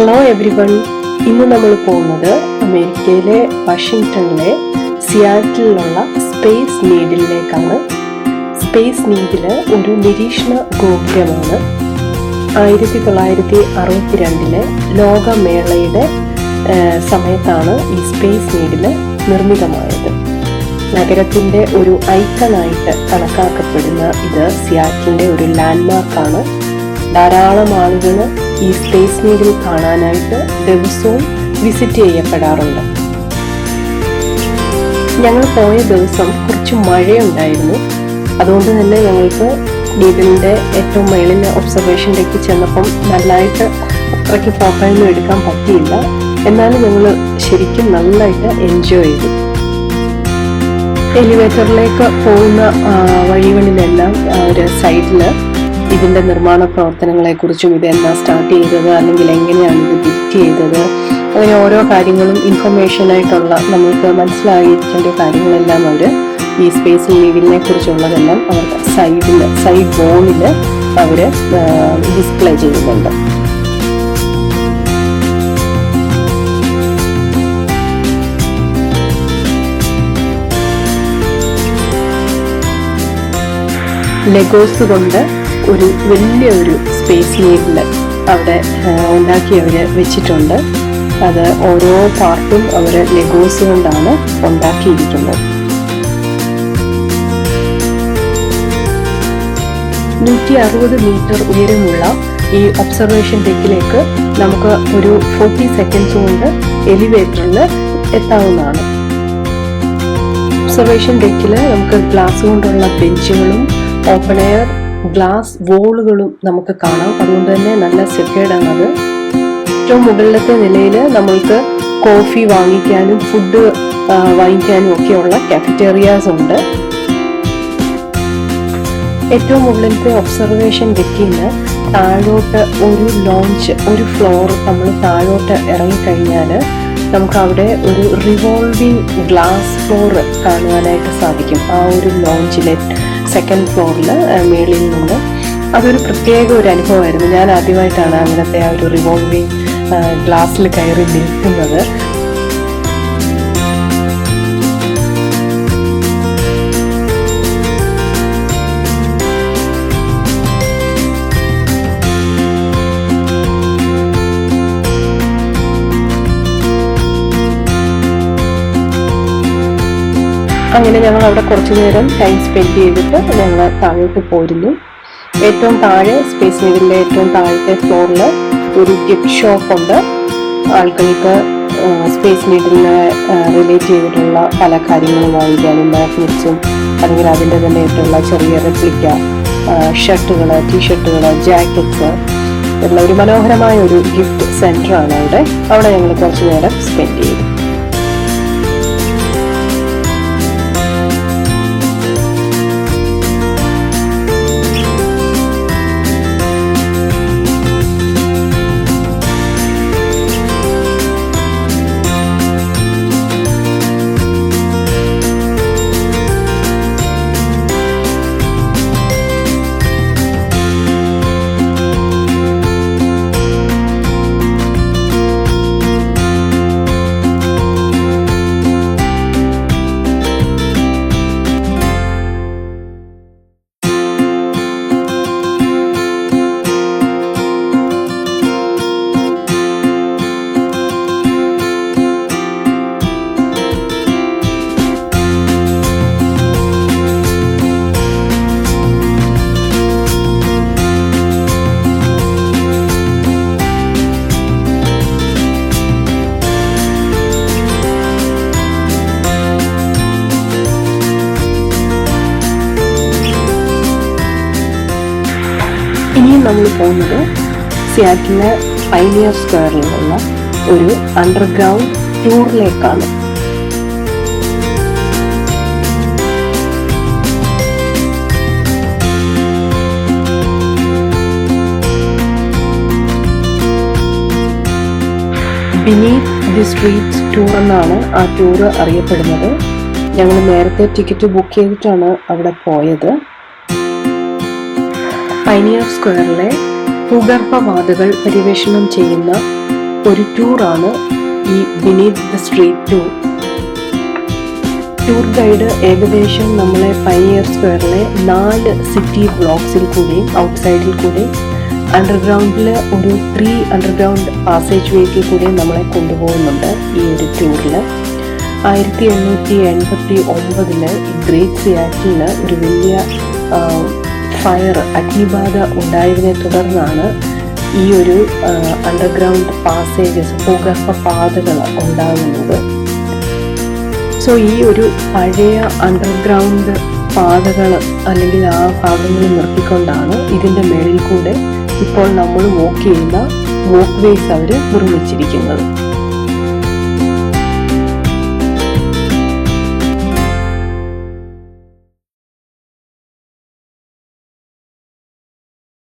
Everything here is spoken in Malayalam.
Hello everyone. ഇന്ന് നമ്മൾ പോകുന്നത് അമേരിക്കയിലെ വാഷിങ്ടണിലെ സിയാറ്റിലുള്ള സ്പേസ് നീഡിലേക്കാണ്. സ്പേസ് നീഡില് ഒരു നിരീക്ഷണ ഗോപുരമാണ്. 1962 ലോകമേളയുടെ സമയത്താണ് ഈ സ്പേസ് നീഡില് നിർമ്മിതമായത്. നഗരത്തിന്റെ ഒരു ഐക്കണായിട്ട് കണക്കാക്കപ്പെടുന്ന ഇത് സിയാറ്റിലിന്റെ ഒരു ലാൻഡ്മാർക്കാണ്. ധാരാളം ആളുകൾ ഈ സ്പേസ് നീഡിൽ കാണാനായിട്ട് ദിവസവും വിസിറ്റ് ചെയ്യപ്പെടാറുണ്ട്. ഞങ്ങൾ പോയ ദിവസം കുറച്ച് മഴയുണ്ടായിരുന്നു. അതുകൊണ്ട് തന്നെ ഞങ്ങൾക്ക് നീഡിലിന്റെ ഏറ്റവും മേളിൽ ഒബ്സർവേഷൻ ഡെക്ക് ചെന്നപ്പം നല്ലതായിട്ട് അത്രയ്ക്ക് ഫോട്ടോയൊന്നും എടുക്കാൻ പറ്റിയില്ല. എന്നാലും ഞങ്ങൾ ശരിക്കും നല്ലതായിട്ട് എൻജോയ് ചെയ്തു. എലിവേറ്ററിലേക്ക് പോകുന്ന വഴികളിലെല്ലാം ഒരു സൈഡിൽ ഇതിന്റെ നിർമ്മാണ പ്രവർത്തനങ്ങളെ കുറിച്ചും ഇതെന്നാ സ്റ്റാർട്ട് ചെയ്തത്, അല്ലെങ്കിൽ എങ്ങനെയാണ് ഇത് ബിൽഡ് ചെയ്തത്, അങ്ങനെ ഓരോ കാര്യങ്ങളും ഇൻഫർമേഷനായിട്ടുള്ള നമുക്ക് മനസ്സിലായിരിക്കേണ്ട കാര്യങ്ങളെല്ലാം അവർ ഈ സ്പേസ് നീഡിലിനെ കുറിച്ചുള്ളതെല്ലാം അവരുടെ സൈഡ് വോളിൽ അവർ ഡിസ്പ്ലേ ചെയ്യുന്നുണ്ട്. ലെഗോസ് കൊണ്ട് ഒരു വലിയൊരു സ്പേസ് നീഡില് അവിടെ ഉണ്ടാക്കി അവർ വെച്ചിട്ടുണ്ട്. അത് ഓരോ പാർട്ടും അവർ ലെഗോസ് കൊണ്ടാണ് ഉണ്ടാക്കിയിരിക്കുന്നത്. 160 മീറ്റർ ഉയരമുള്ള ഈ ഒബ്സർവേഷൻ ഡെക്കിലേക്ക് നമുക്ക് ഒരു 40 സെക്കൻഡ്സ് കൊണ്ട് എലിവേറ്ററിൽ എത്താവുന്നതാണ്. ഒബ്സർവേഷൻ ഡെക്കിൽ നമുക്ക് ഗ്ലാസ് കൊണ്ടുള്ള ബെഞ്ചുകളും ഓപ്പൺ എയർ ഗ്ലാസ് വോളുകളും നമുക്ക് കാണാം. അതുകൊണ്ട് തന്നെ നല്ല സെക്യൂർഡ് ആണത്. ഏറ്റവും മുകളിലത്തെ നിലയിൽ നമ്മൾക്ക് കോഫി വാങ്ങിക്കാനും ഫുഡ് വാങ്ങിക്കാനും ഒക്കെയുള്ള കാഫറ്റേറിയാസ് ഉണ്ട്. ഏറ്റവും മുകളിലത്തെ ഒബ്സർവേഷൻ ഡെക്കിന് താഴോട്ട് ഒരു ലോഞ്ച്, ഒരു ഫ്ലോർ നമ്മൾ താഴോട്ട് ഇറങ്ങിക്കഴിഞ്ഞാൽ നമുക്ക് അവിടെ ഒരു റിവോൾവിംഗ് ഗ്ലാസ് ഫ്ലോർ കാണുവാനായിട്ട് സാധിക്കും. ആ ഒരു ലോഞ്ചിലെ സെക്കൻഡ് ഫ്ലോറിൽ മേളിൽ നിന്ന് അതൊരു പ്രത്യേക ഒരു അനുഭവമായിരുന്നു. ഞാൻ ആദ്യമായിട്ടാണ് അങ്ങനത്തെ ആ ഒരു റിവോൾവിംഗ് ഗ്ലാസ്സിൽ കയറി നിൽക്കുന്നത്. അങ്ങനെ ഞങ്ങൾ അവിടെ കുറച്ചു നേരം ടൈം സ്പെൻഡ് ചെയ്തിട്ട് ഞങ്ങൾ താഴോട്ട് പോയിരുന്നു. ഏറ്റവും താഴെ സ്പേസ് നീഡിലെ ഏറ്റവും താഴത്തെ ഫ്ലോറിൽ ഒരു ഗിഫ്റ്റ് ഷോപ്പ് ഉണ്ട്. ആളുകൾക്ക് സ്പേസ് നീഡിലിനെ റിലേറ്റ് ചെയ്തിട്ടുള്ള പല കാര്യങ്ങളും വാങ്ങിക്കാനും മാഗ്നറ്റ്സും അല്ലെങ്കിൽ അതിൻ്റെ തന്നെ ആയിട്ടുള്ള ചെറിയ റെപ്ലിക്ക ഷർട്ടുകൾ, ടീഷർട്ടുകൾ, ജാക്കറ്റ്സ് ഉള്ള ഒരു മനോഹരമായ ഒരു ഗിഫ്റ്റ് സെൻ്ററാണ് അവിടെ ഞങ്ങൾ കുറച്ചു നേരം സ്പെൻഡ് ചെയ്തു. ഇനിയും നമ്മൾ പോകുന്നത് സിയാറ്റിലെ പൈനിയർ സ്ക്വയറിലുള്ള ഒരു അണ്ടർഗ്രൗണ്ട് ടൂറിലേക്കാണ്. ബിനീത്ത് ദി സ്ട്രീറ്റ്സ് ടൂർ എന്നാണ് ആ ടൂർ അറിയപ്പെടുന്നത്. ഞങ്ങൾ നേരത്തെ ടിക്കറ്റ് ബുക്ക് ചെയ്തിട്ടാണ് അവിടെ പോയത്. പൈനിയർ സ്ക്വയറിലെ ഭൂഗർഭപാതകൾ പര്യവേഷണം ചെയ്യുന്ന ഒരു ടൂറാണ് ഈ beneath the street tour. Tour guide ഏകദേശം നമ്മളെ പൈനിയർ സ്ക്വയറിലെ 4 സിറ്റി ബ്ലോക്സിൽ കൂടെയും ഔട്ട്സൈഡിൽ കൂടെയും അണ്ടർഗ്രൗണ്ടിൽ ഒരു 3 അണ്ടർഗ്രൗണ്ട് പാസേജ് വേയിൽ കൂടെയും നമ്മളെ കൊണ്ടുപോകുന്നുണ്ട് ഈ ഒരു ടൂറിൽ. 1889 ഗ്രേറ്റ് സിയാറ്റിൽ ഒരു വലിയ ഫയർ, അഗ്നിബാധ ഉണ്ടായതിനെ തുടർന്നാണ് ഈ ഒരു അണ്ടർഗ്രൗണ്ട് പാസേജസ്, ഭൂഗർഭ പാതകൾ ഉണ്ടാകുന്നത്. സോ ഈ ഒരു പഴയ അണ്ടർഗ്രൗണ്ട് പാതകൾ അല്ലെങ്കിൽ ആ ഭാഗങ്ങൾ നിർത്തിക്കൊണ്ടാണ് ഇതിൻ്റെ മേളിൽ കൂടെ ഇപ്പോൾ നമ്മൾ വോക്ക് ചെയ്യുന്ന വോക്ക് വേസ് അവർ നിർമ്മിച്ചിരിക്കുന്നത്.